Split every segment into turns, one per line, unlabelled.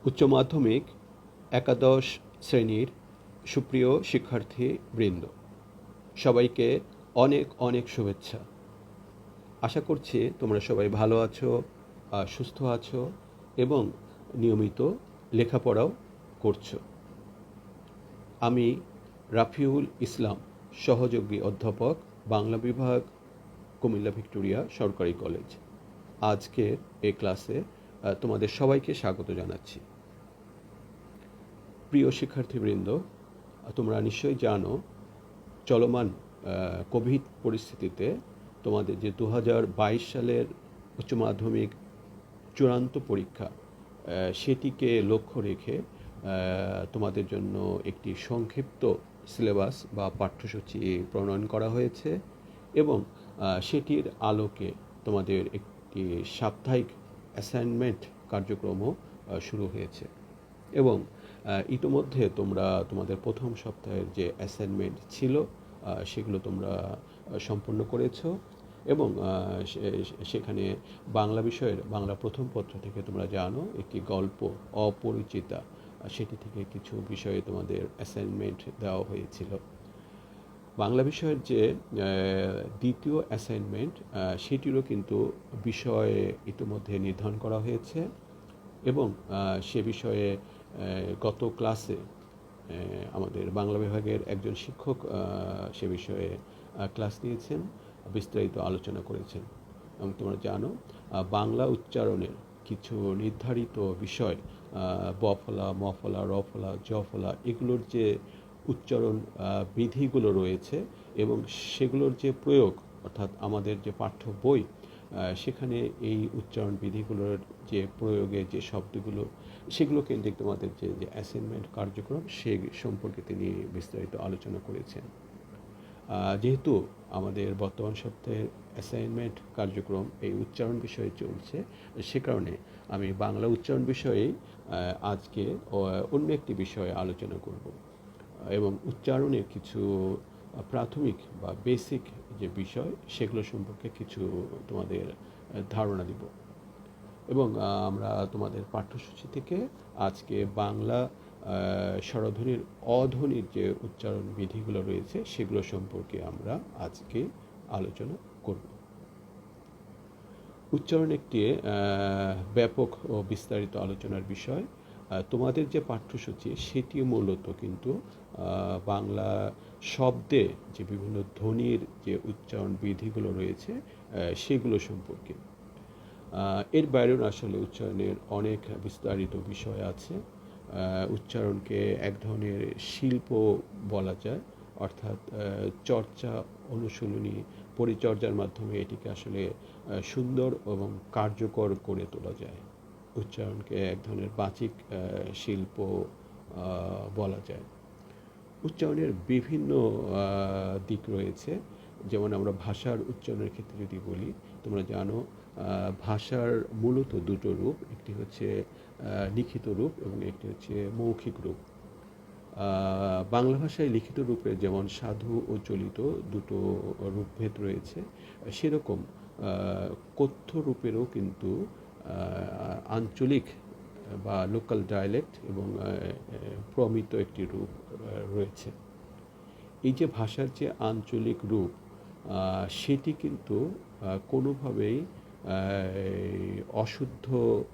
উচ্চ মাধ্যমিক একাদশ শ্রেণীর সুপ্রিয় শিক্ষার্থীবৃন্দ, সবাইকে অনেক অনেক শুভেচ্ছা। আশা করছি তোমরা সবাই ভালো আছো, সুস্থ আছো এবং নিয়মিত লেখাপড়াও করছো। আমি রাফিউল ইসলাম, সহযোগী অধ্যাপক, বাংলা বিভাগ, কুমিল্লা ভিক্টোরিয়া সরকারি কলেজ। আজকের এই ক্লাসে তোমাদের সবাইকে স্বাগত জানাচ্ছি। প্রিয় শিক্ষার্থীবৃন্দ, তোমরা নিশ্চয়ই জানো চলমান কোভিড পরিস্থিতিতে তোমাদের যে 2022 সালের উচ্চ মাধ্যমিক চূড়ান্ত পরীক্ষা, সেটিকে লক্ষ্য রেখে তোমাদের জন্য একটি সংক্ষিপ্ত সিলেবাস বা পাঠ্যসূচি প্রণয়ন করা হয়েছে এবং সেটির আলোকে তোমাদের একটি সাপ্তাহিক অ্যাসাইনমেন্ট কার্যক্রমও শুরু হয়েছে এবং ইতোমধ্যে তোমরা তোমাদের প্রথম সপ্তাহের যে অ্যাসাইনমেন্ট ছিল সেগুলো তোমরা সম্পন্ন করেছো এবং সেখানে বাংলা বিষয়ের বাংলা প্রথম পত্র থেকে তোমরা জানো একটি গল্প অপরিচিতা, সেটি থেকে কিছু বিষয়ে তোমাদের অ্যাসাইনমেন্ট দেওয়া হয়েছিল। বাংলা বিষয়ের যে দ্বিতীয় অ্যাসাইনমেন্ট, সেটিরও কিন্তু বিষয় ইতিমধ্যে নির্ধারণ করা হয়েছে এবং সে বিষয়ে গত ক্লাসে আমাদের বাংলা বিভাগের একজন শিক্ষক সে বিষয়ে ক্লাস নিয়েছেন, বিস্তারিত আলোচনা করেছেন এবং তোমরা জানো বাংলা উচ্চারণের কিছু নির্ধারিত বিষয়, বফলা, মফলা, রফলা, জফলা, এগুলোর যে উচ্চারণ বিধিগুলো রয়েছে এবং সেগুলোর যে প্রয়োগ, অর্থাৎ আমাদের যে পাঠ্য বই, সেখানে এই উচ্চারণ বিধিগুলোর যে প্রয়োগে যে শব্দগুলো, সেগুলো কেন্দ্রিক তোমাদের যে অ্যাসাইনমেন্ট কার্যক্রম সে সম্পর্কে তিনি বিস্তারিত আলোচনা করেছেন। যেহেতু আমাদের বর্তমান সপ্তাহের অ্যাসাইনমেন্ট কার্যক্রম এই উচ্চারণ বিষয়ে চলছে, সে কারণে আমি বাংলা উচ্চারণ বিষয়েই আজকে অন্য একটি বিষয়ে আলোচনা করব এবং উচ্চারণের কিছু প্রাথমিক বা বেসিক যে বিষয় সেগুলো সম্পর্কে কিছু তোমাদের ধারণা দিব এবং আমরা তোমাদের পাঠ্যসূচি থেকে আজকে বাংলা স্বরধ্বনির অধ্বনির যে উচ্চারণ বিধিগুলো রয়েছে সেগুলো সম্পর্কে আমরা আজকে আলোচনা করব। উচ্চারণ একটি ব্যাপক ও বিস্তারিত আলোচনার বিষয়। তোমাদের যে পাঠ্যসূচি সেটি মূলত কিন্তু বাংলা শব্দে যে বিভিন্ন ধ্বনির যে উচ্চারণ বিধিগুলো রয়েছে সেগুলো সম্পর্কে। এর বাইরেও আসলে উচ্চারণের অনেক বিস্তারিত বিষয় আছে। উচ্চারণকে এক ধরনের শিল্প বলা যায়, অর্থাৎ চর্চা, অনুশীলনী, পরিচর্যার মাধ্যমে এটিকে আসলে সুন্দর এবং কার্যকর করে তোলা যায়। উচ্চারণকে এক ধরনের বাচিক শিল্প বলা যায়। উচ্চারণের বিভিন্ন দিক রয়েছে, যেমন আমরা ভাষার উচ্চারণের ক্ষেত্রে যদি বলি, তোমরা জানো ভাষার মূলত দুটো রূপ, একটি হচ্ছে লিখিত রূপ এবং একটি হচ্ছে মৌখিক রূপ। বাংলা ভাষায় লিখিত রূপে যেমন সাধু ও চলিত দুটো রূপভেদ রয়েছে, সেরকম কথ্য রূপেরও কিন্তু আঞ্চলিক বা লোকাল ডায়ালেক্ট এবং প্রমিত একটি রূপ রয়েছে। এই যে ভাষার যে আঞ্চলিক রূপ, সেটি কিন্তু কোনোভাবেই অশুদ্ধ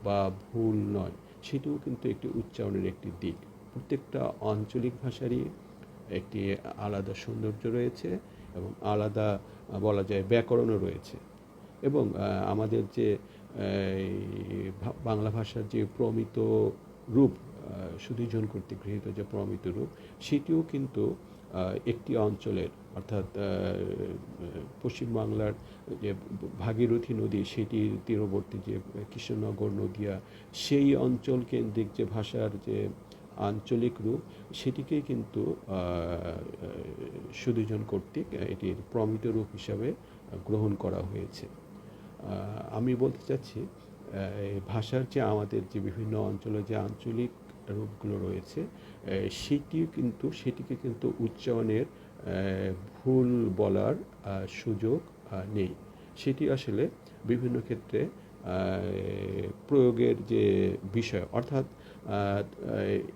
বা ভুল নয়, সেটিও কিন্তু একটি উচ্চারণের একটি দিক। প্রত্যেকটা আঞ্চলিক ভাষারই একটি আলাদা সৌন্দর্য রয়েছে এবং আলাদা বলা যায় ব্যাকরণও রয়েছে এবং আমাদের যে বাংলা ভাষার যে প্রমিত রূপ, সুধীজন কর্তৃক গৃহীত যে প্রমিত রূপ, সেটিও কিন্তু একটি অঞ্চলের, অর্থাৎ পশ্চিমবাংলার যে ভাগীরথী নদী সেটির তীরবর্তী যে কৃষ্ণনগর নদিয়া, সেই অঞ্চল কেন্দ্রিক যে ভাষার যে আঞ্চলিক রূপ, সেটিকেই কিন্তু সুধীজন কর্তৃক এটির প্রমিত রূপ হিসাবে গ্রহণ করা হয়েছে। আমি বলতে চাচ্ছি ভাষার যে আমাদের যে বিভিন্ন অঞ্চলে যে আঞ্চলিক রূপগুলো রয়েছে, সেটিকে কিন্তু উচ্চারণের ভুল বলার সুযোগ নেই। সেটি আসলে বিভিন্ন ক্ষেত্রে প্রয়োগের যে বিষয়, অর্থাৎ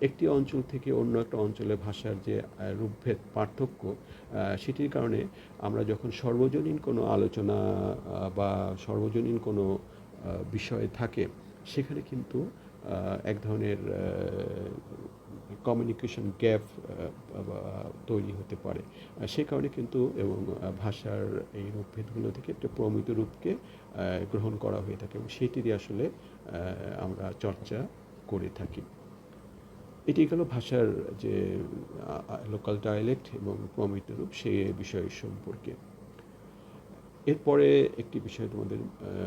একটি অঞ্চল থেকে অন্য একটা অঞ্চলে ভাষার যে রূপভেদ পার্থক্য, সেটির কারণে আমরা যখন সর্বজনীন কোনো আলোচনা বা সর্বজনীন কোনো বিষয় থাকে, সেখানে কিন্তু এক ধরনের কমিউনিকেশন গ্যাপ তৈরি হতে পারে। সে কারণে কিন্তু এবং ভাষার এই রূপভেদগুলো থেকে একটা প্রমিত রূপকে গ্রহণ করা হয়ে থাকে এবং সেটিরই আসলে আমরা চর্চা করে থাকি। এটি গেল ভাষার যে লোকাল ডায়ালেক্ট এবং প্রমিত রূপ সে বিষয় সম্পর্কে। এরপরে একটি বিষয় তোমাদের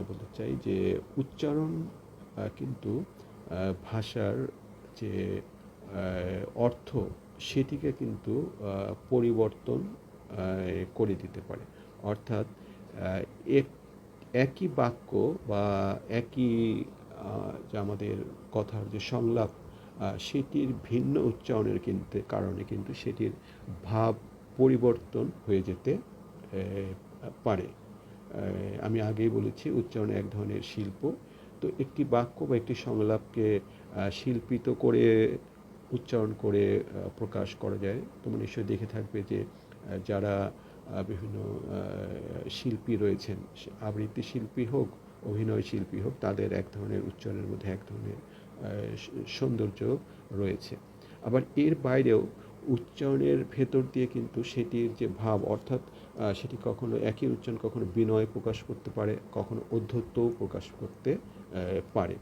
বলতে চাই যে উচ্চারণ কিন্তু ভাষার যে অর্থ সেটিকে কিন্তু পরিবর্তন করে দিতে পারে। অর্থাৎ এক একই বাক্য বা একই যে আমাদের কথার যে সংলাপ, সেটির ভিন্ন উচ্চারণের কারণে কিন্তু সেটির ভাব পরিবর্তন হয়ে যেতে পারে। আমি আগেই বলেছি উচ্চারণ এক ধরনের শিল্প। তো একটি বাক্য বা একটি সংলাপকে শিল্পিত করে উচ্চারণ করে প্রকাশ করা যায়। তোমরা নিশ্চয়ই দেখে থাকবে যে যারা বিভিন্ন শিল্পী রয়েছেন, আবৃত্তি শিল্পী হোক, অভিনয় শিল্পী হোক, তাদের এক ধরনের উচ্চারণের মধ্যে এক ধরনের সৌন্দর্য রয়েছে। আবার এর বাইরেও উচ্চারণের ভেতর দিয়ে কিন্তু সেটির যে ভাব, অর্থাৎ সেটি কখনো একই উচ্চারণ কখনো বিনয় প্রকাশ করতে পারে, কখনো ঔদ্ধত্যও প্রকাশ করতে পারে।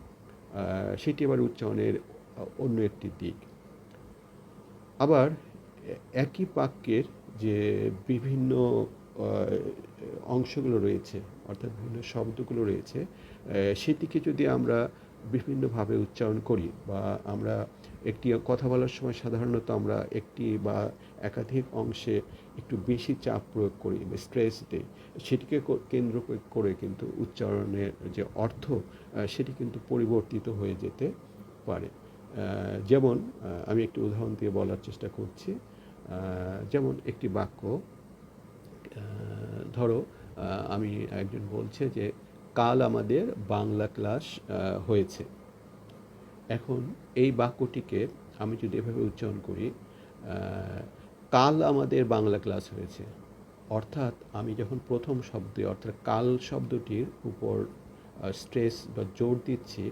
সেটি আবার উচ্চারণের অন্য একটি দিক। আবার একই বাক্যের যে বিভিন্ন অংশগুলো রয়েছে, অর্থাৎ বিভিন্ন শব্দগুলো রয়েছে, সেটিকে যদি আমরা বিভিন্নভাবে উচ্চারণ করি বা আমরা একটি কথা বলার সময় সাধারণত আমরা একটি বা একাধিক অংশে একটু বেশি চাপ প্রয়োগ করি বা স্ট্রেস দিই, সেটিকে কেন্দ্র করে কিন্তু উচ্চারণের যে অর্থ সেটি কিন্তু পরিবর্তিত হয়ে যেতে পারে। যেমন আমি একটি উদাহরণ দিয়ে বলার চেষ্টা করছি। যেমন একটি বাক্য, ধরো আমি একজন বলছে যে কাল আমাদের বাংলা ক্লাস হয়েছে। এখন এই বাক্যটিকে আমি যদি এভাবে উচ্চারণ করি, কাল আমাদের বাংলা ক্লাস হয়েছে, অর্থাৎ আমি যখন প্রথম শব্দে অর্থাৎ কাল শব্দটির উপর স্ট্রেস বা জোর দিচ্ছি,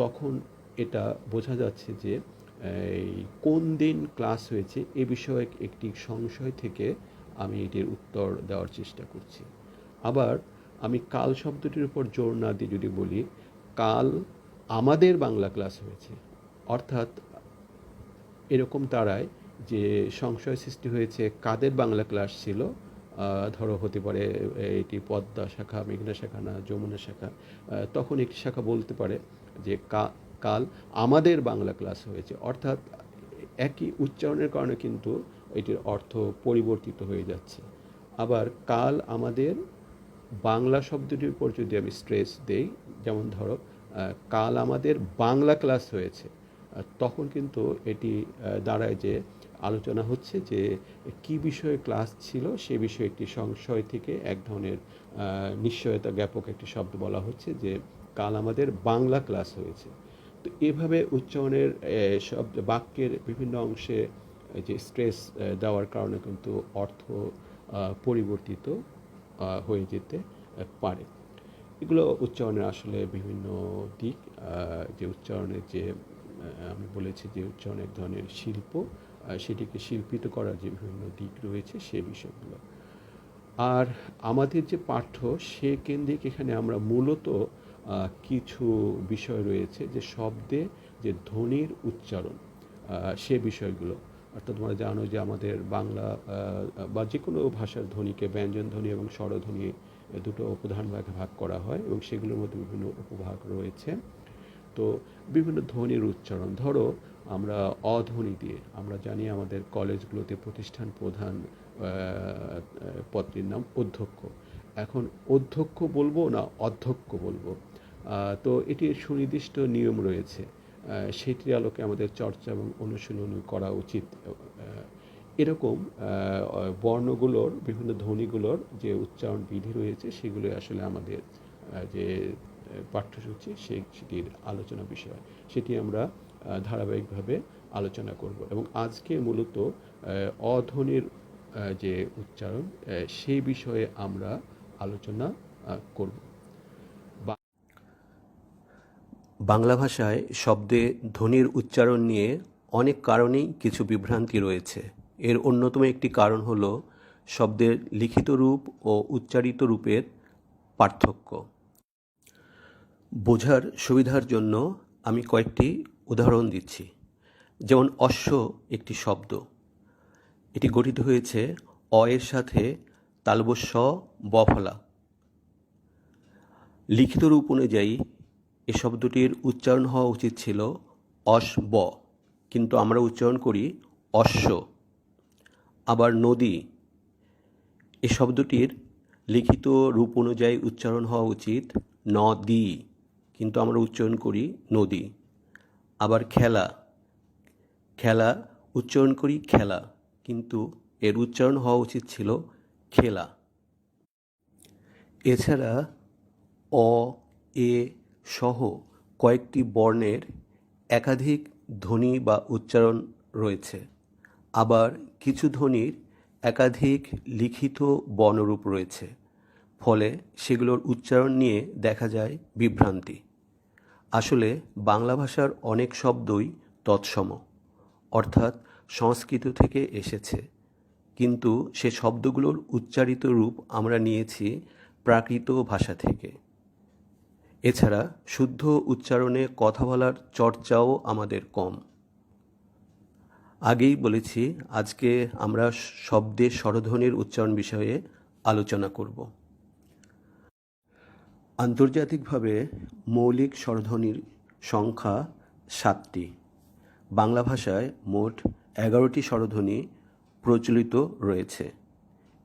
তখন এটা বোঝা যাচ্ছে যে এই কোন দিন ক্লাস হয়েছে এ বিষয়ে একটি সংশয় থেকে আমি এটির উত্তর দেওয়ার চেষ্টা করছি। আবার আমি কাল শব্দটির উপর জোর না দিয়ে যদি বলি কাল আমাদের বাংলা ক্লাস হয়েছে, অর্থাৎ এরকম দাঁড়ায় যে সংশয় সৃষ্টি হয়েছে কাদের বাংলা ক্লাস ছিল। ধরো হতে পারে এটি পদ্মা শাখা, মেঘনা শাখা না যমুনা শাখা। তখন একটি শাখা বলতে পারে যে কাল আমাদের বাংলা ক্লাস হয়েছে, অর্থাৎ একই উচ্চারণের কারণে কিন্তু এটির অর্থ পরিবর্তিত হয়ে যাচ্ছে। আবার কাল আমাদের বাংলা শব্দটির উপর যদি আমি স্ট্রেস দেই, যেমন ধরো কাল আমাদের বাংলা ক্লাস হয়েছে, তখন কিন্তু এটি দাঁড়ায় যে আলোচনা হচ্ছে যে কি বিষয়ে ক্লাস ছিল সে বিষয়ে একটি সংশয় থেকে এক ধরনের নিশ্চয়তা জ্ঞাপক একটি শব্দ বলা হচ্ছে যে কাল আমাদের বাংলা ক্লাস হয়েছে। তো এভাবে উচ্চারণের শব্দ বাক্যের বিভিন্ন অংশে যে স্ট্রেস দেওয়ার কারণে কিন্তু অর্থ পরিবর্তিত হয়ে যেতে পারে। এগুলো উচ্চারণের আসলে বিভিন্ন দিক, যে উচ্চারণের যে আমি বলেছি যে উচ্চারণ এক ধরনের শিল্প, সেটিকে শিল্পিত করার যে বিভিন্ন দিক রয়েছে সে বিষয়গুলো। আর আমাদের যে পাঠ্য সে কেন্দ্রিক এখানে আমরা মূলত কিছু বিষয় রয়েছে যে শব্দে যে ধ্বনির উচ্চারণ, সে বিষয়গুলো। অর্থাৎ তোমরা জানো যে আমাদের বাংলা বা যে কোনো ভাষার ধ্বনিকে ব্যঞ্জন ধ্বনি এবং স্বরধ্বনি দুটো প্রধান ভাগে ভাগ করা হয় এবং সেগুলোর মধ্যে বিভিন্ন উপভাগ রয়েছে। তো বিভিন্ন ধ্বনির উচ্চারণ, ধরো আমরা অধ্বনি দিয়ে, আমরা জানি আমাদের কলেজগুলোতে প্রতিষ্ঠান প্রধান পদটির নাম অধ্যক্ষ। এখন অধ্যক্ষ বলবো না অধ্যক্ষ বলবো, তো এটির সুনির্দিষ্ট নিয়ম রয়েছে, সেটির আলোকে আমাদের চর্চা এবং অনুশীলন করা উচিত। এরকম বর্ণগুলোর বিভিন্ন ধ্বনিগুলোর যে উচ্চারণ বিধি রয়েছে সেগুলো আসলে আমাদের যে পাঠ্যসূচি সেটির আলোচনা বিষয়, সেটি আমরা ধারাবাহিকভাবে আলোচনা করব এবং আজকে মূলত অধ্বনির যে উচ্চারণ সেই বিষয়ে আমরা আলোচনা করব। বাংলা ভাষায় শব্দে ধ্বনির উচ্চারণ নিয়ে অনেক কারণেই কিছু বিভ্রান্তি রয়েছে। এর অন্যতম একটি কারণ হল শব্দের লিখিত রূপ ও উচ্চারিত রূপের পার্থক্য। বোঝার সুবিধার জন্য আমি কয়েকটি উদাহরণ দিচ্ছি। যেমন অশ্ব একটি শব্দ, এটি গঠিত হয়েছে অ এর সাথে তালব্য স ব ফলা। লিখিত রূপ অনুযায়ী এ শব্দটির উচ্চারণ হওয়া উচিত ছিল অশ্ব, কিন্তু আমরা উচ্চারণ করি অশ্ব। আবার নদী, এ শব্দটির লিখিত রূপ অনুযায়ী উচ্চারণ হওয়া উচিত নদী, কিন্তু আমরা উচ্চারণ করি নদী। আবার খেলা, খেলা উচ্চারণ করি খেলা, কিন্তু এর উচ্চারণ হওয়া উচিত ছিল খেলা। এছাড়া অ, এ সহ কয়েকটি বর্ণের একাধিক ধ্বনি বা উচ্চারণ রয়েছে। আবার কিছু ধ্বনির একাধিক লিখিত বর্ণরূপ রয়েছে, ফলে সেগুলোর উচ্চারণ নিয়ে দেখা যায় বিভ্রান্তি। আসলে বাংলা ভাষার অনেক শব্দই তৎসম, অর্থাৎ সংস্কৃত থেকে এসেছে, কিন্তু সে শব্দগুলোর উচ্চারিত রূপ আমরা নিয়েছি প্রাকৃত ভাষা থেকে। এছাড়া শুদ্ধ উচ্চারণে কথা বলার চর্চাও আমাদের কম। আগেই বলেছি, আজকে আমরা শব্দের স্বরধ্বনির উচ্চারণ বিষয়ে আলোচনা করব। আন্তর্জাতিকভাবে মৌলিক স্বরধ্বনির সংখ্যা 7টি। বাংলা ভাষায় মোট 11টি স্বরধ্বনি প্রচলিত রয়েছে।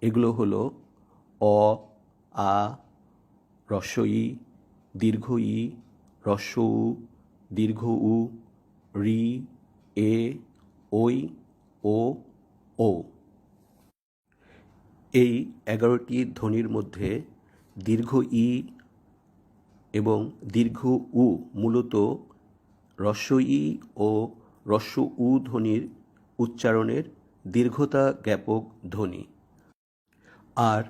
এগুলো হলো অ, আ, হ্রস্ব ই, দীর্ঘ ই, হ্রস্ব উ, দীর্ঘ উ, রি, এ, ওই, ও, ও। এই 11টি ধ্বনির মধ্যে দীর্ঘ ই এবং দীর্ঘ উ মূলত হ্রস্ব ই ও হ্রস্ব উ ধ্বনির উচ্চারণের দীর্ঘতা জ্ঞাপক ধ্বনি। আর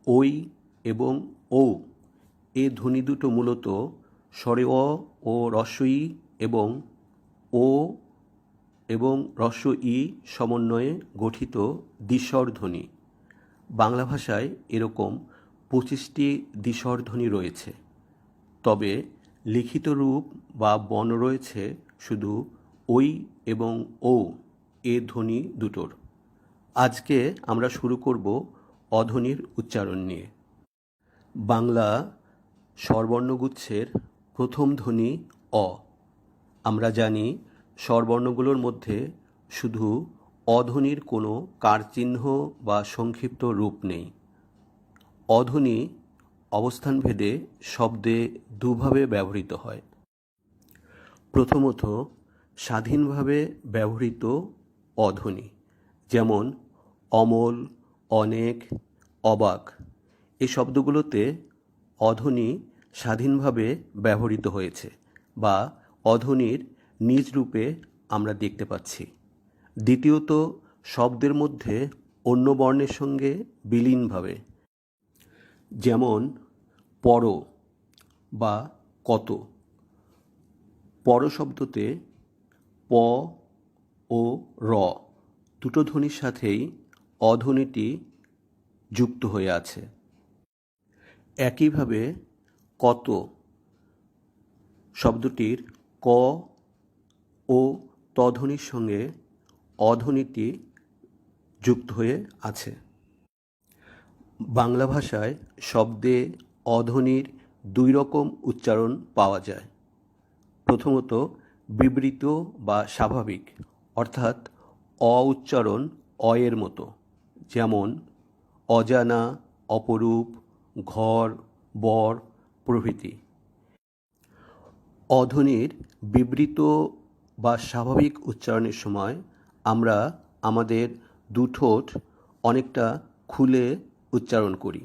ওই এবং ও এ ধ্বনি দুটো মূলত স্বরে অ ও হ্রস্ব ই এবং ও এবং হ্রস্ব ই সমন্বয়ে গঠিত দ্বিস্বর ধ্বনি। বাংলা ভাষায় এরকম 25টি দ্বিস্বর ধ্বনি রয়েছে, তবে লিখিত রূপ বা বর্ণ রয়েছে শুধু ওই এবং ও এ ধ্বনি দুটোর। আজকে আমরা শুরু করব অধ্বনির উচ্চারণ নিয়ে। বাংলা স্বরবর্ণগুচ্ছের প্রথম ধ্বনি অ। আমরা জানি স্বরবর্ণগুলোর মধ্যে শুধু অধ্বনির কোনো কারচিহ্ন বা সংক্ষিপ্ত রূপ নেই। অধ্বনি অবস্থানভেদে শব্দে দুভাবে ব্যবহৃত হয়। প্রথমত, স্বাধীনভাবে ব্যবহৃত অধ্বনি, যেমন অমল, অনেক, অবাক। এই শব্দগুলোতে অধ্বনি স্বাধীনভাবে ব্যবহৃত হয়েছে বা অধ্বনির নিজ রূপে আমরা দেখতে পাচ্ছি। দ্বিতীয়ত, শব্দের মধ্যে অন্য বর্ণের সঙ্গে বিলীনভাবে, যেমন পর বা কত। পর শব্দতে প ও র দুটো ধ্বনির সাথেই অধ্বনিটি যুক্ত হয়ে আছে। একইভাবে কত শব্দটির ক ও ত ধ্বনির সঙ্গে অধ্বনিটি যুক্ত হয়ে আছে। বাংলা ভাষায় শব্দে অধ্বনির দুই রকম উচ্চারণ পাওয়া যায়। প্রথমত, বিবৃত বা স্বাভাবিক, অর্থাৎ অ উচ্চারণ অ এর মতো, যেমন অজানা, অপরূপ, ঘর, বর প্রভৃতি। অধ্বনির বিবৃত বা স্বাভাবিক উচ্চারণের সময় আমরা আমাদের দুঠোঁট অনেকটা খুলে উচ্চারণ করি।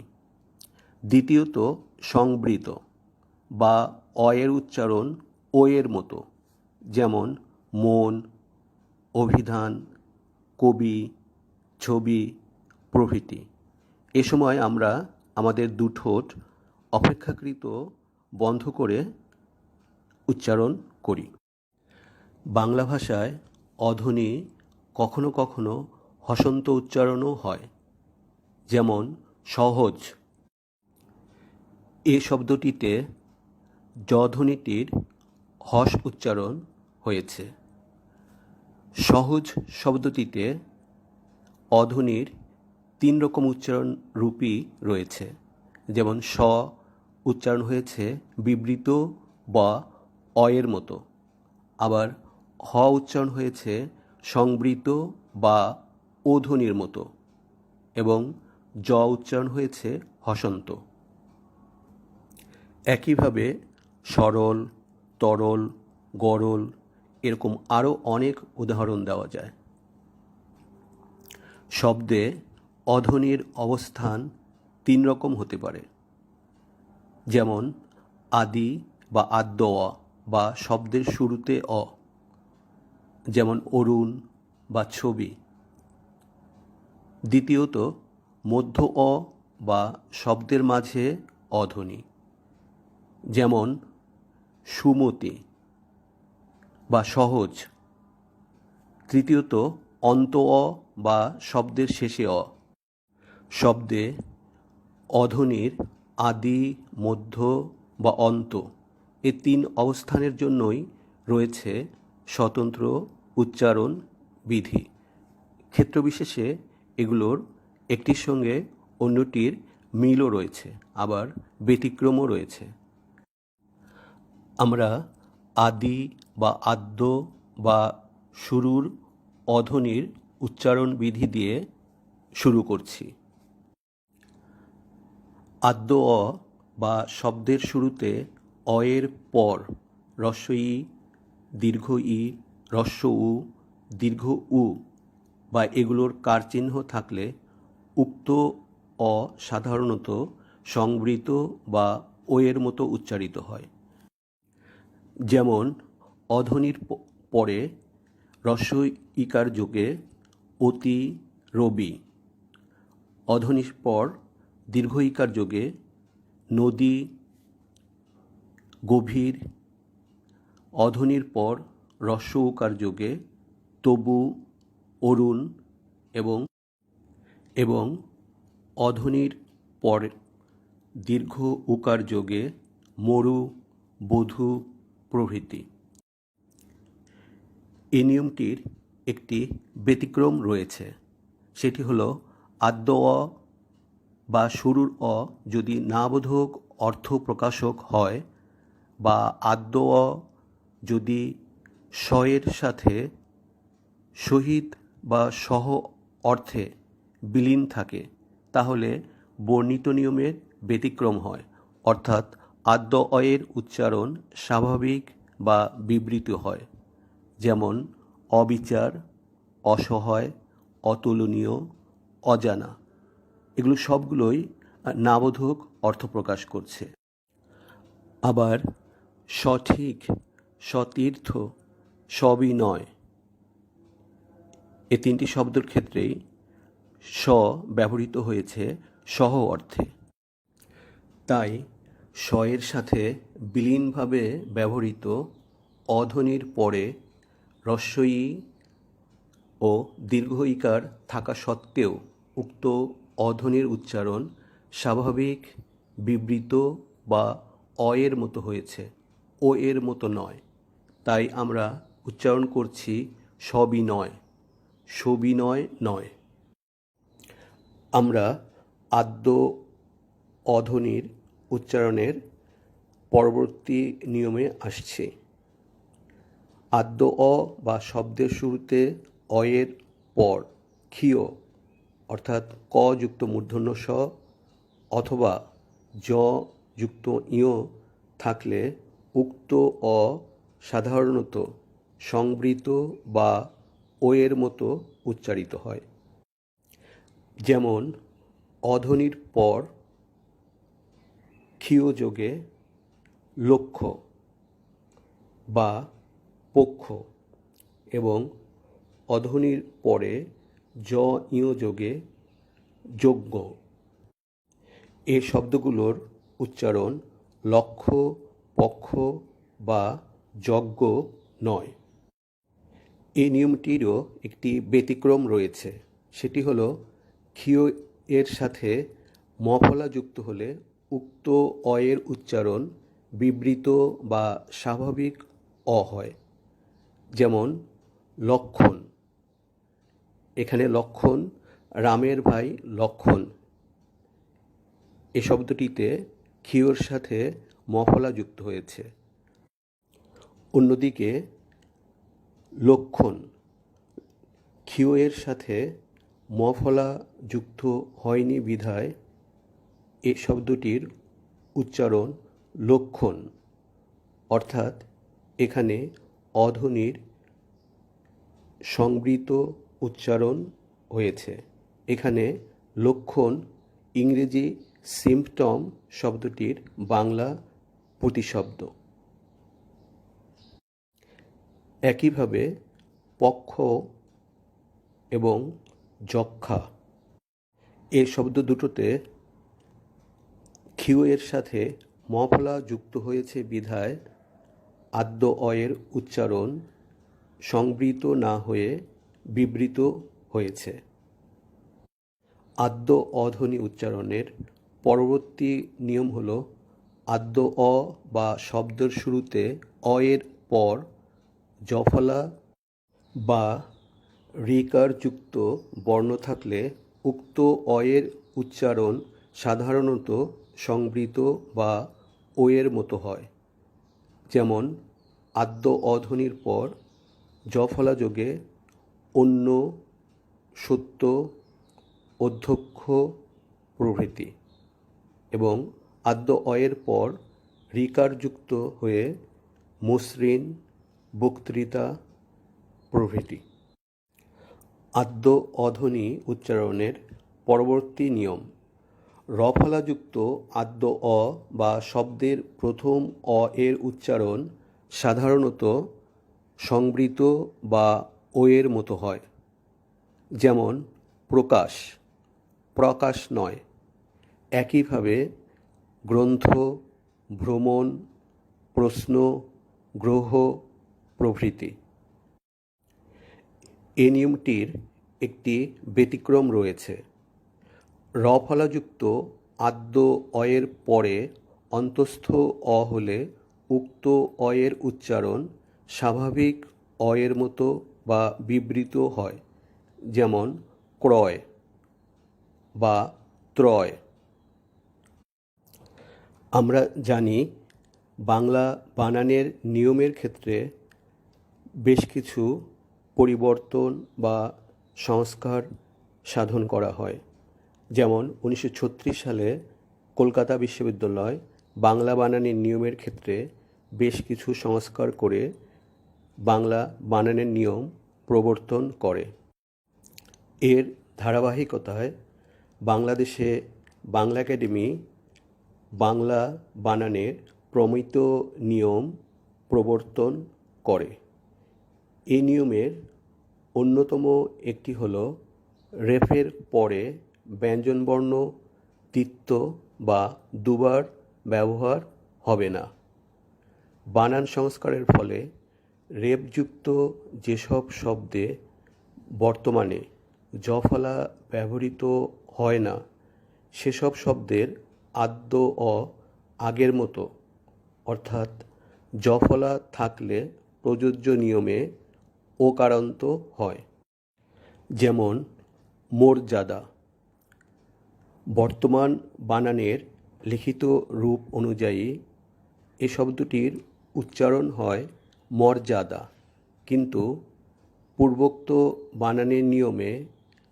দ্বিতীয়ত, সংবৃত বা অ এর উচ্চারণ ও এর মতো, যেমন মন, অভিধান, কবি, ছবি প্রভৃতি। এ সময় আমরা আমাদের দুঠোঁট অপেক্ষাকৃত বন্ধ করে উচ্চারণ করি। বাংলা ভাষায় অধ্বনি কখনো কখনো হসন্ত উচ্চারণও হয়, যেমন সহজ। এ শব্দটিতে জ ধ্বনিটির হস উচ্চারণ হয়েছে। সহজ শব্দটিতে অধ্বনির 3 রকম উচ্চারণ রূপই রয়েছে, যেমন স উচ্চারণ হয়েছে বিবৃত বা অয়ের মতো, আবার হ উচ্চারণ হয়েছে সংবৃত বা ও ধ্বনির মতো, এবং জ উচ্চারণ হয়েছে হসন্ত। একইভাবে সরল, তরল, গরল এরকম আরও অনেক উদাহরণ দেওয়া যায়। শব্দে অধ্বনির অবস্থান 3 রকম হতে পারে, যেমন আদি বা আদ্য অ বা শব্দের শুরুতে অ, যেমন অরুণ বা ছবি। দ্বিতীয়ত মধ্য অ বা শব্দের মাঝে অধ্বনি, যেমন সুমতি বা সহজ। তৃতীয়ত অন্ত অ বা শব্দের শেষে অ। শব্দে অধ্বনির আদি, মধ্য বা অন্ত এ 3 অবস্থানের জন্যই রয়েছে স্বতন্ত্র উচ্চারণ বিধি। ক্ষেত্রবিশেষে এগুলোর একটির সঙ্গে অন্যটির মিলও রয়েছে, আবার ব্যতিক্রমও রয়েছে। আমরা আদি বা আদ্য বা শুরুর অধ্বনির উচ্চারণ বিধি দিয়ে শুরু করছি। আদ্য অ বা শব্দের শুরুতে অ এর পর হ্রস্ব ই, দীর্ঘ ই, হ্রস্ব উ, দীর্ঘ উ বা এগুলোর কার চিহ্ন থাকলে উক্ত অ সাধারণত সংবৃত বা ও এর মতো উচ্চারিত হয়। যেমন অধ্বনির পরে হ্রস্ব ইকার যোগে অতি, রবি। অধ্বনির পর দীর্ঘ ইকার যোগে নদী, গভীর। অধ্বনির পর হ্রস্ব উকার যোগে তবু, অরুণ এবং অধ্বনির পর দীর্ঘ উকার যোগে মরু, বধূ প্রভৃতি। এই নিয়মটির একটি ব্যতিক্রম রয়েছে, সেটি হলো আদ্য অ বা শুরুর অ যদি নাবোধক অর্থ প্রকাশক হয় বা আদ্য অ যদি স-এর সাথে সহিত বা সহ অর্থে বিলীন থাকে, তাহলে বর্ণিত নিয়মের ব্যতিক্রম হয়, অর্থাৎ আদ্য অয়ের উচ্চারণ স্বাভাবিক বা বিবৃত হয়, যেমন অবিচার, অসহায়, অতুলনীয়, অজানা। এগুলো সবগুলোই নাবোধক অর্থ প্রকাশ করছে। আবার সঠিক, সতীর্থ, সবিনয় এ 3টি শব্দের ক্ষেত্রেই স ব্যবহৃত হয়েছে সহ অর্থে। তাই স-এর সাথে বিলীনভাবে ব্যবহৃত অধ্বনির পরে হ্রস্ব ই ও দীর্ঘ ইকার থাকা সত্ত্বেও উক্ত অধ্বনির উচ্চারণ স্বাভাবিক, বিবৃত বা অ এর মতো হয়েছে, ও এর মতো নয়। তাই আমরা উচ্চারণ করছি সবিনয়, সবিনয় নয়। আমরা আদ্য অধ্বনির উচ্চারণের পরবর্তী নিয়মে আসছি। আদ্য অ বা শব্দের শুরুতে অ এর পর ক্ষীয় অর্থাৎ ক যুক্ত মূর্ধন্য স অথবা জ যুক্ত ইয় থাকলে উক্ত অ সাধারণত সংবৃত বা ও এর মতো উচ্চারিত হয়। যেমন অধ্বনির পর ক্ষীয় যোগে লক্ষ্য বা পক্ষ এবং অধ্বনির পরে জ ইয় যোগে যজ্ঞ। এ শব্দগুলোর উচ্চারণ লক্ষ্য, পক্ষ বা যজ্ঞ নয়। এই নিয়মটিরও একটি ব্যতিক্রম রয়েছে, সেটি হলো ক্ষীয় এর সাথে মফলা যুক্ত হলে উক্ত অয়ের উচ্চারণ বিবৃত বা স্বাভাবিক অ হয়। যেমন লক্ষণ, এখানে লক্ষণ রামের ভাই লক্ষণ, এ শব্দটিতে ক্ষীয়র সাথে মফলা যুক্ত হয়েছে। অন্যদিকে লক্ষণ ক্ষীয় এর সাথে মফলা যুক্ত হয়নি বিধায় এ শব্দটির উচ্চারণ লক্ষণ, অর্থাৎ এখানে অধ্বনির সংবৃত উচ্চারণ হয়েছে। এখানে লক্ষণ ইংরেজি সিম্পটম শব্দটির বাংলা প্রতিশব্দ। একইভাবে পক্ষ এবং যক্ষা এ শব্দ দুটোতে ক্ষীয় এর সাথে মফলা যুক্ত হয়েছে বিধায় আদ্য অয়ের উচ্চারণ সংবৃত না হয়ে বিবৃত হয়েছে। আদ্য অধ্বনি উচ্চারণের পরবর্তী নিয়ম হল আদ্য অ বা শব্দের শুরুতে অ এর পর জফলা বা ঋকারযুক্ত বর্ণ থাকলে উক্ত অয়ের উচ্চারণ সাধারণত সংবৃত বা ওয়ের মতো হয়। যেমন আদ্য অধ্বনির পর জফলা যোগে অন্য, সত্য, অধ্যক্ষ প্রভৃতি, এবং আদ্য অয়ের পর ঋকারযুক্ত হয়ে মসৃণ, বক্তৃতা প্রভৃতি। আদ্য অধ্বনি উচ্চারণের পরবর্তী নিয়ম রফলাযুক্ত আদ্য অ বা শব্দের প্রথম অ এর উচ্চারণ সাধারণত সংবৃত বা ও এর মতো হয়। যেমন প্রকাশ, প্রকাশ নয়। একইভাবে গ্রন্থ, ভ্রমণ, প্রশ্ন, গ্রহ প্রভৃতি। এ নিয়মটির একটি ব্যতিক্রম রয়েছে। রফলাযুক্ত আদ্য অয়ের পরে অন্তস্থ অ হলে উক্ত অয়ের উচ্চারণ স্বাভাবিক অয়ের মতো বা বিবৃত হয়। যেমন ক্রয় বা ত্রয়। আমরা জানি বাংলা বানানের নিয়মের ক্ষেত্রে বেশ কিছু পরিবর্তন বা সংস্কার সাধন করা হয়। যেমন 1936 সালে কলকাতা বিশ্ববিদ্যালয় বাংলা বানানের নিয়মের ক্ষেত্রে বেশ কিছু সংস্কার করে বাংলা বানানের নিয়ম প্রবর্তন করে। এর ধারাবাহিকতায় বাংলাদেশে বাংলা একাডেমি বাংলা বানানের প্রমিত নিয়ম প্রবর্তন করে। এই নিয়মের অন্যতম একটি হল রেফের পরে ব্যঞ্জনবর্ণ তিত্ব বা দুবার ব্যবহার হবে না। বানান সংস্কারের ফলে রেফযুক্ত যেসব শব্দে বর্তমানে জফলা ব্যবহৃত হয় না, সেসব শব্দের আদ্য অ আগের মতো, অর্থাৎ জফলা থাকলে প্রযোজ্য নিয়মে ওকারান্ত হয়। যেমন মর্যাদা। বর্তমান বানানের লিখিত রূপ অনুযায়ী এ শব্দটির উচ্চারণ হয় মর্যাদা, কিন্তু পূর্বোক্ত বানানের নিয়মে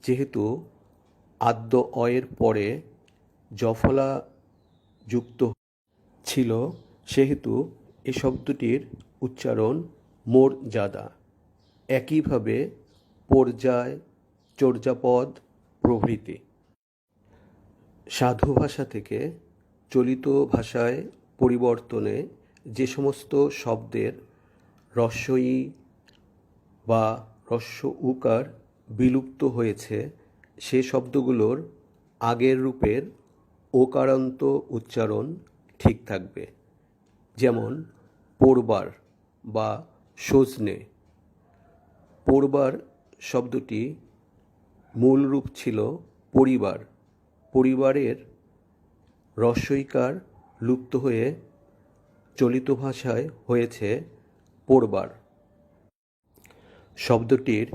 যেহেতু আদ্য অয়ের পরে জফলা যুক্ত ছিল, সেহেতু এ শব্দটির উচ্চারণ মর্যাদা। একইভাবে পর্যায়, চর্যাপদ প্রভৃতি। সাধু ভাষা থেকে চলিত ভাষায় পরিবর্তনে যে সমস্ত শব্দের হ্রস্ব ই, বা হ্রস্ব উকার বিলুপ্ত হয়েছে সে শব্দগুলোর আগের রূপের ওকারান্ত উচ্চারণ ঠিক থাকবে। যেমন পোড়বার বা সজনে। পোড়বার শব্দটি মূল রূপ ছিল পরিবার। পরিবারের হ্রস্বইকার লুপ্ত হয়ে চলিত ভাষায় হয়েছে পোড়বার। শব্দটির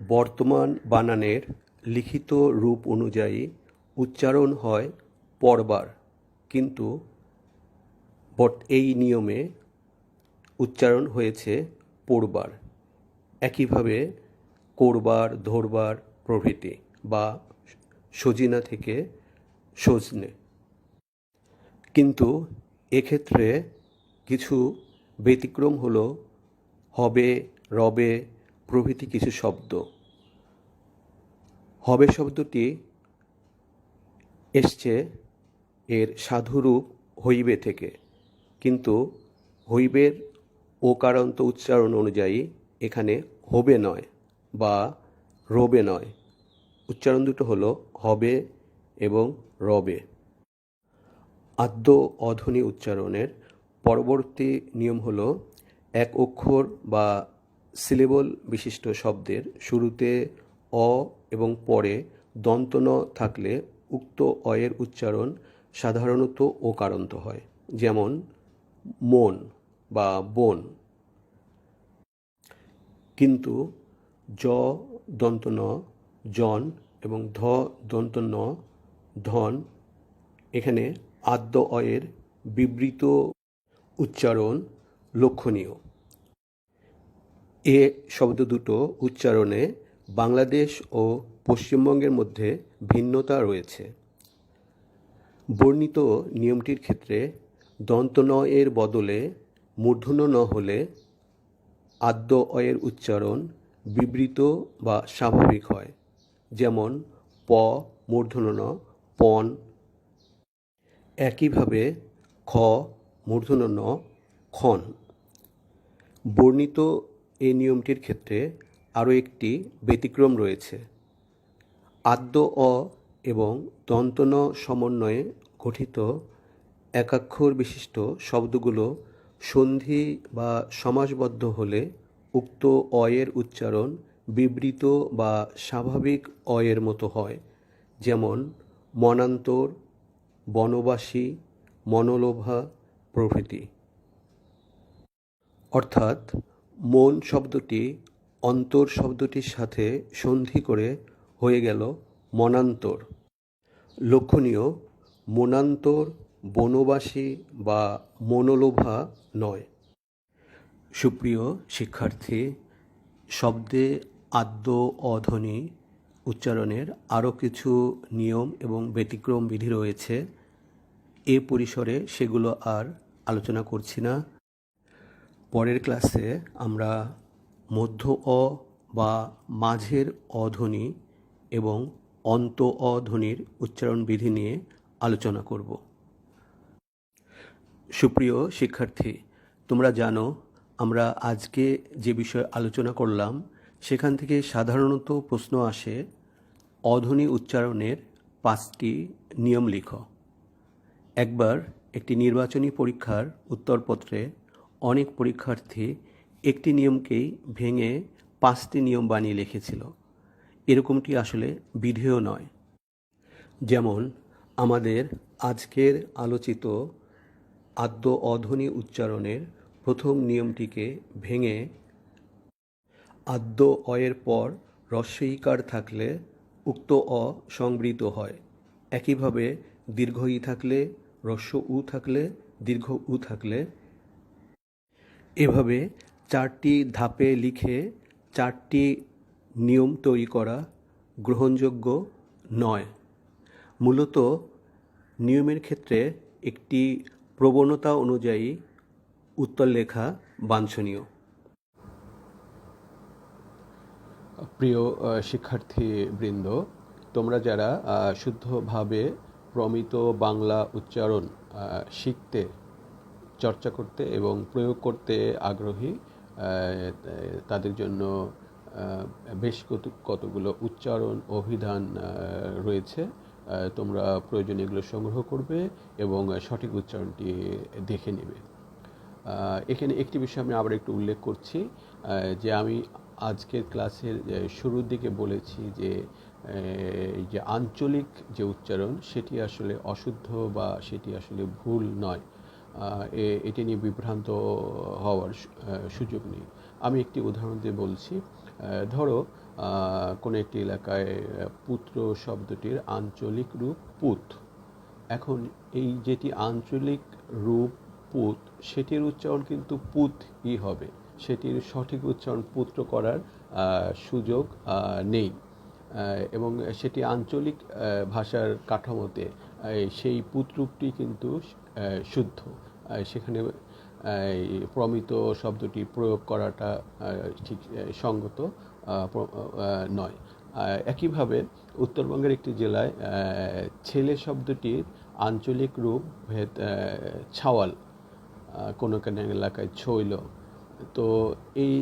বর্তমান বানানের লিখিত রূপ অনুযায়ী উচ্চারণ হয় পড়বার, কিন্তু এই নিয়মে উচ্চারণ হয়েছে পোড়বার। একইভাবে করবার, ধরবার প্রভৃতি বা সজিনা থেকে সজনে। কিন্তু এক্ষেত্রে কিছু ব্যতিক্রম হলো হবে, রবে প্রভৃতি কিছু শব্দ। হবে শব্দটি এসছে এর সাধুরূপ হইবে থেকে, কিন্তু হইবের ওকারান্ত উচ্চারণ অনুযায়ী এখানে হবে নয় বা রবে নয়, উচ্চারণ দুটো হলো হবে এবং রবে। আদ্য অধ্বনি উচ্চারণের পরবর্তী নিয়ম হলো এক অক্ষর বা সিলেবল বিশিষ্ট শব্দের শুরুতে অ এবং পরে দন্ত ন থাকলে উক্ত অয়ের উচ্চারণ সাধারণত ওকারান্ত হয়। যেমন মন বা বন। কিন্তু জ দন্ত ন জন এবং ধ দন্ত ন ধন, এখানে আদ্য অয়ের বিবৃত উচ্চারণ লক্ষণীয়। এ শব্দ দুটো উচ্চারণে বাংলাদেশ ও পশ্চিমবঙ্গের মধ্যে ভিন্নতা রয়েছে। বর্ণিত নিয়মটির ক্ষেত্রে দন্ত ন এর বদলে মূর্ধন্য ন হলে আদ্য অয়ের উচ্চারণ বিবৃত বা স্বাভাবিক হয়। যেমন প মূর্ধন্য ন পন। একইভাবে খ মূর্ধন্য ন খন। বর্ণিত এই নিয়মটির ক্ষেত্রে আরও একটি ব্যতিক্রম রয়েছে। আদ্য অ এবং দন্ত ন সমন্বয়ে গঠিত একাক্ষর বিশিষ্ট শব্দগুলো সন্ধি বা সমাসবদ্ধ হলে উক্ত অয়ের উচ্চারণ বিবৃত বা স্বাভাবিক অয়ের মতো হয়। যেমন মনান্তর, বনবাসী, মনোলোভা প্রভৃতি। অর্থাৎ মন শব্দটি অন্তর শব্দটির সাথে সন্ধি করে হয়ে গেল মনান্তর। লক্ষণীয়, মনান্তর বনবাসী বা মনোলোভা নয়। সুপ্রিয় শিক্ষার্থী, শব্দে আদ্য অধ্বনি উচ্চারণের আরও কিছু নিয়ম এবং ব্যতিক্রম বিধি রয়েছে। এ পরিসরে সেগুলো আর আলোচনা করছি না। পরের ক্লাসে আমরা মধ্য অ বা মাঝের অধ্বনি এবং অন্ত অধ্বনির উচ্চারণ বিধি নিয়ে আলোচনা করব। সুপ্রিয় শিক্ষার্থী, তোমরা জানো আমরা আজকে যে বিষয়ে আলোচনা করলাম সেখান থেকে সাধারণত প্রশ্ন আসে অধ্বনি উচ্চারণের 5টি নিয়ম লিখো। একবার একটি নির্বাচনী পরীক্ষার উত্তরপত্রে অনেক পরীক্ষার্থী একটি নিয়মকেই ভেঙে 5টি নিয়ম বানিয়ে লিখেছিল। এরকমটি আসলে বিধেয় নয়। যেমন আমাদের আজকের আলোচিত আদ্য অধ্বনি উচ্চারণের প্রথম নিয়মটিকে ভেঙে আদ্য অয়ের পর হ্রস্বইকার থাকলে উক্ত অ সংবৃত হয়। একইভাবে দীর্ঘ ই থাকলে, হ্রস্ব উ থাকলে, দীর্ঘ উ থাকলে, এভাবে 4টি ধাপে লিখে 4টি নিয়ম তৈরি করা গ্রহণযোগ্য নয়। মূলত নিয়মের ক্ষেত্রে একটি প্রবণতা অনুযায়ী উত্তর লেখা বাঞ্ছনীয়। প্রিয় শিক্ষার্থীবৃন্দ, তোমরা যারা শুদ্ধভাবে প্রমিত বাংলা উচ্চারণ শিখতে, চর্চা করতে এবং প্রয়োগ করতে আগ্রহী, তাদের জন্য বেশ কতগুলো উচ্চারণ অভিধান রয়েছে। তোমরা প্রয়োজনে এগুলো সংগ্রহ করবে এবং সঠিক উচ্চারণটি দেখে নেবে। এখানে একটি বিষয় আমি আবার একটু উল্লেখ করছি, যে আমি আজকের ক্লাসের শুরুর দিকে বলেছি যে এই যে আঞ্চলিক যে উচ্চারণ সেটি আসলে অশুদ্ধ বা সেটি আসলে ভুল নয়। এটি নিয়ে বিভ্রান্ত হওয়ার সুযোগ নেই। আমি একটি উদাহরণ দিয়ে বলছি। ধরো কোনো একটি এলাকায় পুত্র শব্দটির আঞ্চলিক রূপ পুত। এখন এই যেটি আঞ্চলিক রূপ পুত, সেটির উচ্চারণ কিন্তু পুতই হবে, সেটির সঠিক উচ্চারণ পুত্র করার সুযোগ নেই। এবং সেটি আঞ্চলিক ভাষার কাঠামোতে সেই পুতরূপটি কিন্তু শুদ্ধ। সেখানে প্রমিত শব্দটি প্রয়োগ করাটা ঠিক সঙ্গত নয়। একইভাবে উত্তরবঙ্গের একটি জেলায় ছেলে শব্দটির আঞ্চলিক রূপ ছাওয়াল, কোনো কোনো এলাকায় ছইল। তো এই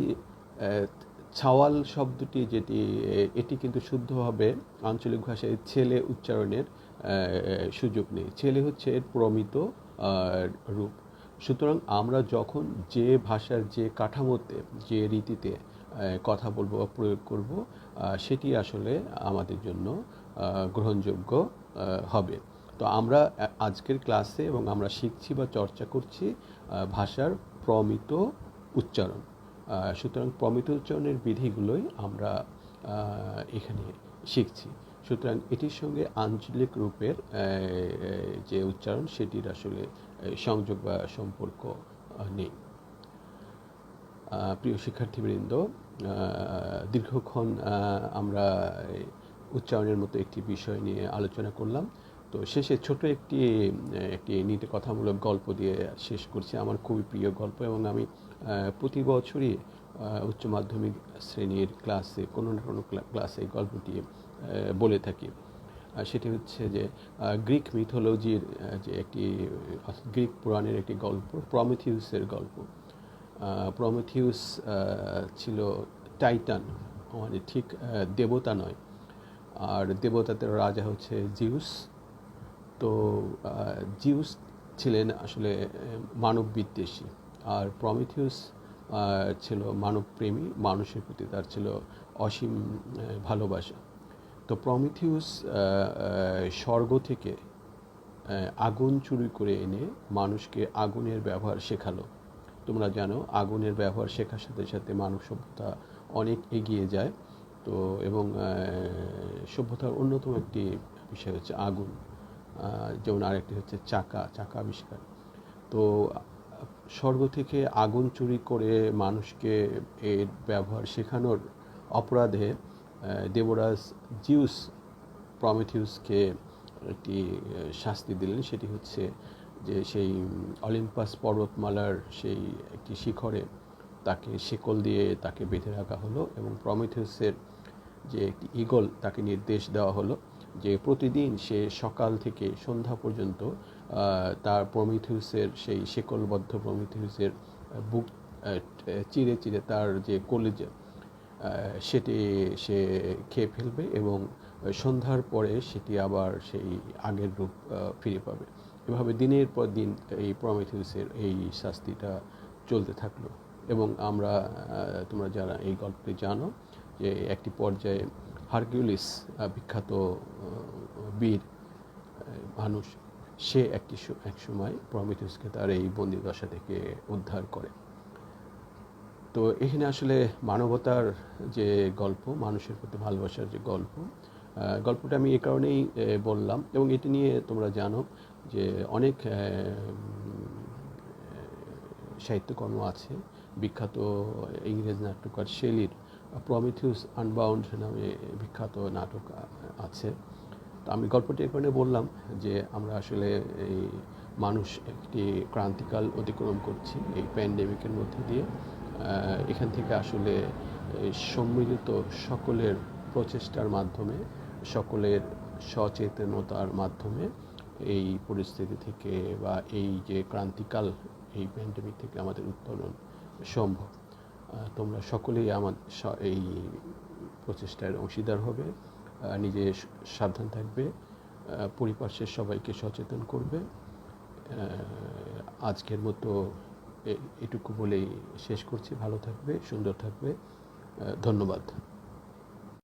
ছাওয়াল শব্দটি যেটি, এটি কিন্তু শুদ্ধভাবে আঞ্চলিক ভাষায় ছেলে উচ্চারণের সুযোগ নেই। ছেলে হচ্ছে এর প্রমিত রূপ। সুতরাং আমরা যখন যে ভাষার যে কাঠামোতে যে রীতিতে কথা বলবো বা প্রয়োগ করব, সেটি আসলে আমাদের জন্য গ্রহণযোগ্য হবে। তো আমরা আজকের ক্লাসে এবং আমরা শিখছি বা চর্চা করছি ভাষার প্রমিত উচ্চারণ। সুতরাং প্রমিত উচ্চারণের বিধিগুলোই আমরা এখানে শিখছি। সুতরাং এটির সঙ্গে আঞ্চলিক রূপের যে উচ্চারণ সেটির আসলে সংযোগ বা সম্পর্ক নেই। প্রিয় শিক্ষার্থীবৃন্দ, দীর্ঘক্ষণ আমরা উচ্চারণের মতো একটি বিষয় নিয়ে আলোচনা করলাম। তো শেষে ছোট একটি নীতি কথামূলক গল্প দিয়ে শেষ করছি। আমার খুবই প্রিয় গল্প এবং আমি প্রতি বছরই উচ্চ মাধ্যমিক শ্রেণীর ক্লাসে কোনো না কোনো ক্লাসে এই গল্পটি বলে থাকি। সেটি হচ্ছে যে গ্রিক মিথোলজির যে একটি গ্রিক পুরাণের একটি গল্প, প্রমিথিউসের গল্প। প্রমিথিউস ছিল টাইটান, মানে ঠিক দেবতা নয়, আর দেবতাদের রাজা হচ্ছে জিউস। তো জিউস ছিলেন আসলে মানব বিদ্বেষী, আর প্রমিথিউস ছিল মানবপ্রেমী, মানুষের প্রতি তার ছিল অসীম ভালোবাসা। তো প্রমিথিউস স্বর্গ থেকে আগুন চুরি করে এনে মানুষকে আগুনের ব্যবহার শেখালো। তোমরা জানো আগুনের ব্যবহার শেখার সাথে সাথে মানব সভ্যতা অনেক এগিয়ে যায়। তো এবং সভ্যতার অন্যতম একটি বিষয় হচ্ছে আগুন, যেমন আরেকটি হচ্ছে চাকা আবিষ্কার। তো স্বর্গ থেকে আগুন চুরি করে মানুষকে এর ব্যবহার শেখানোর অপরাধে দেবরাজ জিউস প্রমিথিউসকে একটি শাস্তি দিলেন। সেটি হচ্ছে যে সেই অলিম্পাস পর্বতমালার সেই একটি শিখরে তাকে শিকল দিয়ে তাকে বেঁধে রাখা হলো এবং প্রমিথিউসের যে একটি ঈগল তাকে নির্দেশ দেওয়া হলো যে প্রতিদিন সে সকাল থেকে সন্ধ্যা পর্যন্ত তার প্রমিথিউসের সেই শিকলবদ্ধ প্রমিথিউসের বুক চিরে চিরে তার যে কলিজা সেটি সে খেয়ে ফেলবে এবং সন্ধ্যার পরে সেটি আবার সেই আগের রূপ ফিরে পাবে। এভাবে দিনের পর দিন এই প্রমিথিউসের এই শাস্তিটা চলতে থাকলো এবং তোমরা যারা এই গল্পটি জানো যে একটি পর্যায়ে হারকিউলিস, বিখ্যাত বীর মানুষ, সে এক সময় প্রমিথিউসকে তার এই বন্দিদশা থেকে উদ্ধার করে। তো এখানে আসলে মানবতার যে গল্প, মানুষের প্রতি ভালোবাসার যে গল্পটা আমি এই কারণেই বললাম। এবং এটি নিয়ে তোমরা জানো যে অনেক সাহিত্যকর্ম আছে। বিখ্যাত ইংরেজ নাট্যকার শেলির প্রমিথিউস আনবাউন্ড নামে বিখ্যাত নাটক আছে। তো আমি গল্পটি এই কারণে বললাম যে আমরা আসলে এই মানুষ একটি ক্রান্তিকাল অতিক্রম করছি এই প্যান্ডেমিকের মধ্যে দিয়ে। এখান থেকে আসলে সম্মিলিত সকলের প্রচেষ্টার মাধ্যমে, সকলের সচেতনতার মাধ্যমে এই পরিস্থিতি থেকে বা এই যে ক্রান্তিকাল, এই প্যান্ডেমিক থেকে আমাদের উত্তরণ সম্ভব। তোমরা সকলেই এই প্রচেষ্টার অংশীদার হবে। নিজে সাবধান থাকবে, পরিপার্শ্বের সবাইকে সচেতন করবে। আজকের মতো এটুকু বলেই শেষ করছি। ভালো থাকবে, সুন্দর থাকবে। ধন্যবাদ।